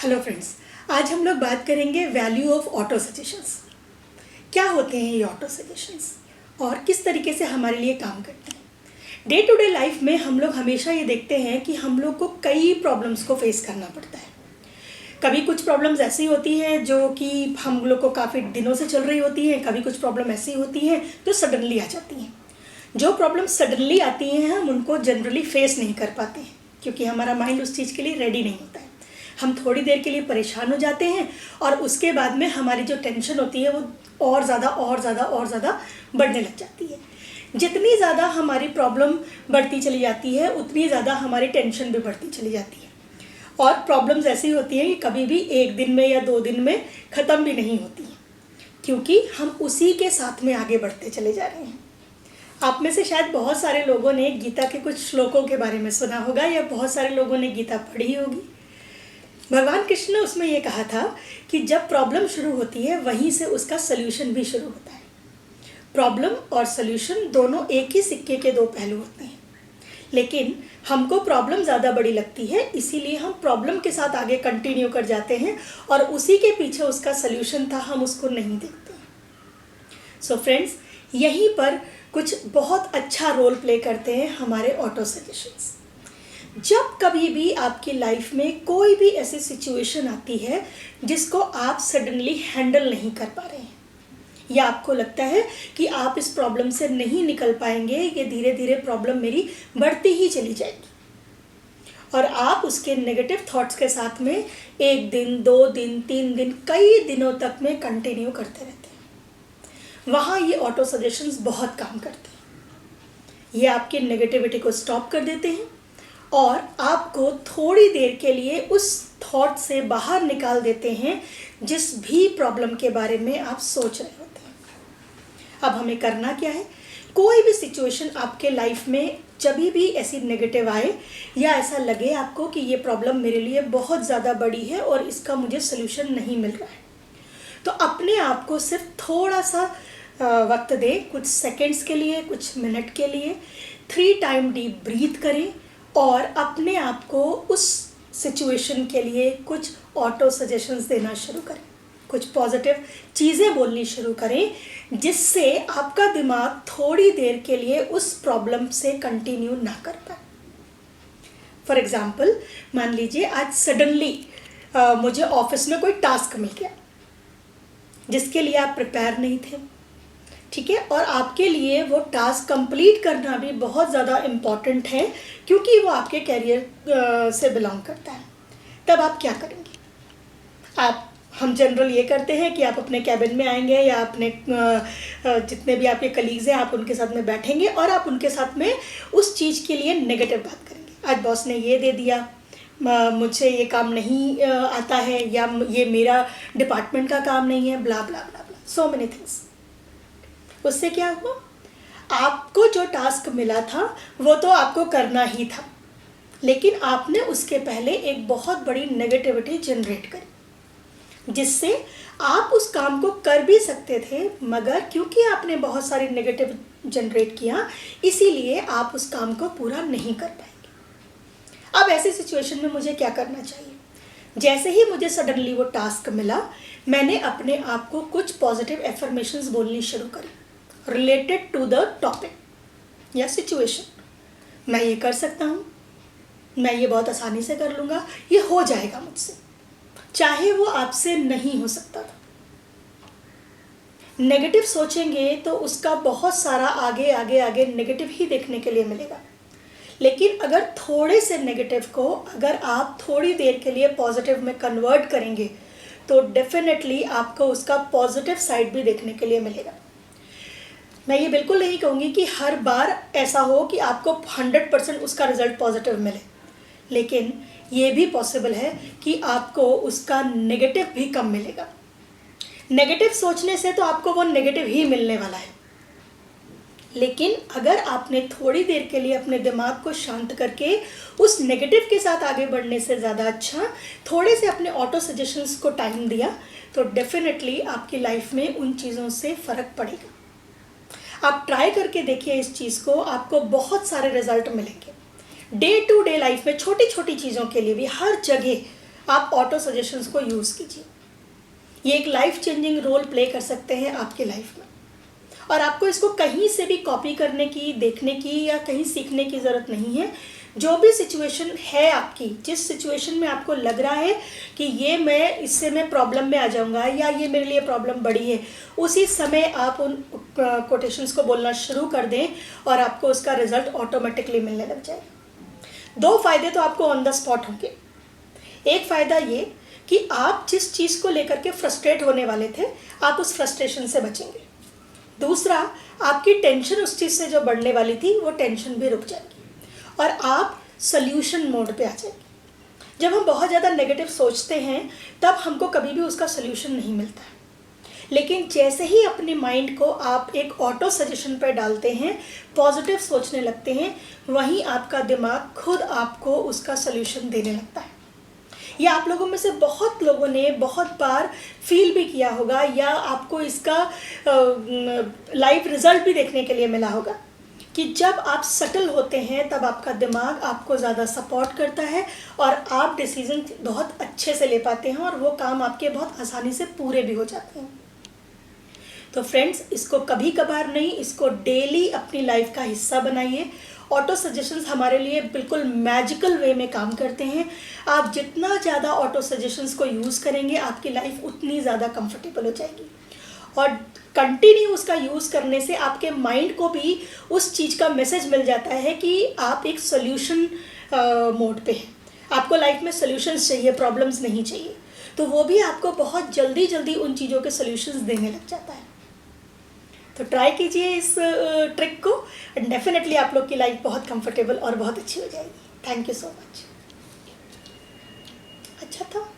Hello friends, आज हम लोग बात करेंगे वैल्यू ऑफ ऑटो सजेशंस। क्या होते हैं ये ऑटो सजेशंस और किस तरीके से हमारे लिए काम करते हैं। डे टू डे लाइफ में हम लोग हमेशा ये देखते हैं कि हम लोग को कई प्रॉब्लम्स को फेस करना पड़ता है। कभी कुछ प्रॉब्लम्स ऐसी होती हैं जो कि हम लोग को काफ़ी दिनों से चल रही होती हैं, कभी कुछ प्रॉब्लम ऐसी होती हैं जो सडनली आ जाती हैं। जो प्रॉब्लम सडनली आती हैं हम उनको जनरली फेस नहीं कर पाते हैं क्योंकि हमारा माइंड उस चीज़ के लिए रेडी नहीं होता है। हम थोड़ी देर के लिए परेशान हो जाते हैं और उसके बाद में हमारी जो टेंशन होती है वो और ज़्यादा बढ़ने लग जाती है। जितनी ज़्यादा हमारी प्रॉब्लम बढ़ती चली जाती है उतनी ज़्यादा हमारी टेंशन भी बढ़ती चली जाती है। और प्रॉब्लम्स ऐसी होती हैं कि कभी भी एक दिन में या 2 दिन में ख़त्म भी नहीं होती हैं क्योंकि हम उसी के साथ में आगे बढ़ते चले जा रहे हैं। आप में से शायद बहुत सारे लोगों ने गीता के कुछ श्लोकों के बारे में सुना होगा या बहुत सारे लोगों ने गीता पढ़ी होगी। भगवान कृष्ण ने उसमें ये कहा था कि जब प्रॉब्लम शुरू होती है वहीं से उसका सल्यूशन भी शुरू होता है। प्रॉब्लम और सल्यूशन दोनों एक ही सिक्के के दो पहलू होते हैं, लेकिन हमको प्रॉब्लम ज़्यादा बड़ी लगती है, इसीलिए हम प्रॉब्लम के साथ आगे कंटिन्यू कर जाते हैं और उसी के पीछे उसका सल्यूशन था, हम उसको नहीं देखते। सो फ्रेंड्स, यहीं पर कुछ बहुत अच्छा रोल प्ले करते हैं हमारे ऑटो सजेशंस। जब कभी भी आपकी लाइफ में कोई भी ऐसी सिचुएशन आती है जिसको आप सडनली हैंडल नहीं कर पा रहे हैं या आपको लगता है कि आप इस प्रॉब्लम से नहीं निकल पाएंगे, ये धीरे धीरे प्रॉब्लम मेरी बढ़ती ही चली जाएगी और आप उसके नेगेटिव थॉट्स के साथ में 1 दिन 2 दिन 3 दिन कई दिनों तक में कंटिन्यू करते रहते हैं, वहाँ ये ऑटो सजेशंस बहुत काम करते हैं। ये आपकी नेगेटिविटी को स्टॉप कर देते हैं और आपको थोड़ी देर के लिए उस थॉट से बाहर निकाल देते हैं जिस भी प्रॉब्लम के बारे में आप सोच रहे होते हैं। अब हमें करना क्या है, कोई भी सिचुएशन आपके लाइफ में जब भी ऐसी नेगेटिव आए या ऐसा लगे आपको कि ये प्रॉब्लम मेरे लिए बहुत ज़्यादा बड़ी है और इसका मुझे सल्यूशन नहीं मिल रहा है, तो अपने आप को सिर्फ थोड़ा सा वक्त दें, कुछ सेकेंड्स के लिए, कुछ मिनट के लिए 3 टाइम डीप ब्रीथ करें और अपने आप को उस सिचुएशन के लिए कुछ ऑटो सजेशंस देना शुरू करें, कुछ पॉजिटिव चीज़ें बोलनी शुरू करें जिससे आपका दिमाग थोड़ी देर के लिए उस प्रॉब्लम से कंटिन्यू ना कर पाए। फॉर एग्ज़ाम्पल, मान लीजिए आज सडनली मुझे ऑफिस में कोई टास्क मिल गया जिसके लिए आप प्रिपेयर नहीं थे, ठीक है, और आपके लिए वो टास्क कंप्लीट करना भी बहुत ज़्यादा इम्पॉर्टेंट है क्योंकि वो आपके कैरियर से बिलोंग करता है। तब आप क्या करेंगे? हम जनरल ये करते हैं कि आप अपने कैबिन में आएंगे या अपने जितने भी आपके कलीग्स हैं आप उनके साथ में बैठेंगे और आप उनके साथ में उस चीज़ के लिए नेगेटिव बात करेंगे। आज बॉस ने ये दे दिया, मुझे ये काम नहीं आता है, या ये मेरा डिपार्टमेंट का काम नहीं है, ब्ला ब्ला ब्ला ब्ला, सो मेनी थिंग्स। उससे क्या हुआ, आपको जो टास्क मिला था वो तो आपको करना ही था, लेकिन आपने उसके पहले एक बहुत बड़ी नेगेटिविटी जनरेट करी जिससे आप उस काम को कर भी सकते थे, मगर क्योंकि आपने बहुत सारी नेगेटिव जनरेट किया इसीलिए आप उस काम को पूरा नहीं कर पाएंगे। अब ऐसी सिचुएशन में मुझे क्या करना चाहिए? जैसे ही मुझे सडनली वो टास्क मिला, मैंने अपने आप को कुछ पॉजिटिव एफर्मेशंस बोलनी शुरू करी रिलेटेड टू द टॉपिक या सिचुएशन। मैं ये कर सकता हूँ, मैं ये बहुत आसानी से कर लूँगा, ये हो जाएगा मुझसे, चाहे वो आपसे नहीं हो सकता था। नेगेटिव सोचेंगे तो उसका बहुत सारा आगे नेगेटिव ही देखने के लिए मिलेगा, लेकिन अगर थोड़े से नेगेटिव को अगर आप थोड़ी देर के लिए पॉजिटिव में कन्वर्ट करेंगे तो डेफिनेटली आपको उसका पॉजिटिव साइड भी देखने के लिए मिलेगा। मैं ये बिल्कुल नहीं कहूँगी कि हर बार ऐसा हो कि आपको 100% उसका रिजल्ट पॉजिटिव मिले, लेकिन ये भी पॉसिबल है कि आपको उसका नेगेटिव भी कम मिलेगा। नेगेटिव सोचने से तो आपको वो नेगेटिव ही मिलने वाला है, लेकिन अगर आपने थोड़ी देर के लिए अपने दिमाग को शांत करके उस नेगेटिव के साथ आगे बढ़ने से ज़्यादा अच्छा थोड़े से अपने ऑटो सजेशंस को टाइम दिया तो डेफिनेटली आपकी लाइफ में उन चीज़ों से फ़र्क पड़ेगा। आप ट्राई करके देखिए इस चीज़ को, आपको बहुत सारे रिजल्ट मिलेंगे। डे टू डे लाइफ में छोटी छोटी चीज़ों के लिए भी हर जगह आप ऑटो सजेशंस को यूज़ कीजिए। ये एक लाइफ चेंजिंग रोल प्ले कर सकते हैं आपकी लाइफ में, और आपको इसको कहीं से भी कॉपी करने की, देखने की या कहीं सीखने की ज़रूरत नहीं है। जो भी सिचुएशन है आपकी, जिस सिचुएशन में आपको लग रहा है कि ये इससे मैं प्रॉब्लम में आ जाऊंगा या ये मेरे लिए प्रॉब्लम बड़ी है, उसी समय आप उन कोटेशंस को बोलना शुरू कर दें और आपको उसका रिजल्ट ऑटोमेटिकली मिलने लग जाए। 2 फ़ायदे तो आपको ऑन द स्पॉट होंगे। एक फ़ायदा ये कि आप जिस चीज़ को लेकर के फ्रस्ट्रेट होने वाले थे, आप उस फ्रस्ट्रेशन से बचेंगे। दूसरा, आपकी टेंशन उस चीज़ से जो बढ़ने वाली थी, वो टेंशन भी रुक जाएगी और आप सल्यूशन मोड पे आ जाएंगे। जब हम बहुत ज़्यादा नेगेटिव सोचते हैं, तब हमको कभी भी उसका सल्यूशन नहीं मिलता है। लेकिन जैसे ही अपने माइंड को आप एक ऑटो सजेशन पर डालते हैं, पॉजिटिव सोचने लगते हैं, वहीं आपका दिमाग खुद आपको उसका सल्यूशन देने लगता है। ये आप लोगों में से बहुत लोगों ने बहुत बार फील भी किया होगा, या आपको इसका लाइव रिजल्ट भी देखने के लिए मिला होगा कि जब आप सटल होते हैं, तब आपका दिमाग आपको ज़्यादा सपोर्ट करता है और आप डिसीजन बहुत अच्छे से ले पाते हैं और वो काम आपके बहुत आसानी से पूरे भी हो जाते हैं। तो फ्रेंड्स, इसको कभी कभार नहीं, इसको डेली अपनी लाइफ का हिस्सा बनाइए। ऑटो सजेशंस हमारे लिए बिल्कुल मैजिकल वे में काम करते हैं। आप जितना ज़्यादा ऑटो सजेशंस को यूज़ करेंगे, आपकी लाइफ उतनी ज़्यादा कंफर्टेबल हो जाएगी, और कंटिन्यू उसका यूज़ करने से आपके माइंड को भी उस चीज़ का मैसेज मिल जाता है कि आप एक सोल्यूशन मोड पे हैं। आपको लाइफ में सोल्यूशंस चाहिए, प्रॉब्लम्स नहीं चाहिए, तो वो भी आपको बहुत जल्दी जल्दी उन चीज़ों के सोल्यूशंस देने लग जाता है। तो ट्राई कीजिए इस ट्रिक को, एंड डेफिनेटली आप लोग की लाइफ बहुत कंफर्टेबल और बहुत अच्छी हो जाएगी। Thank you so much. अच्छा था।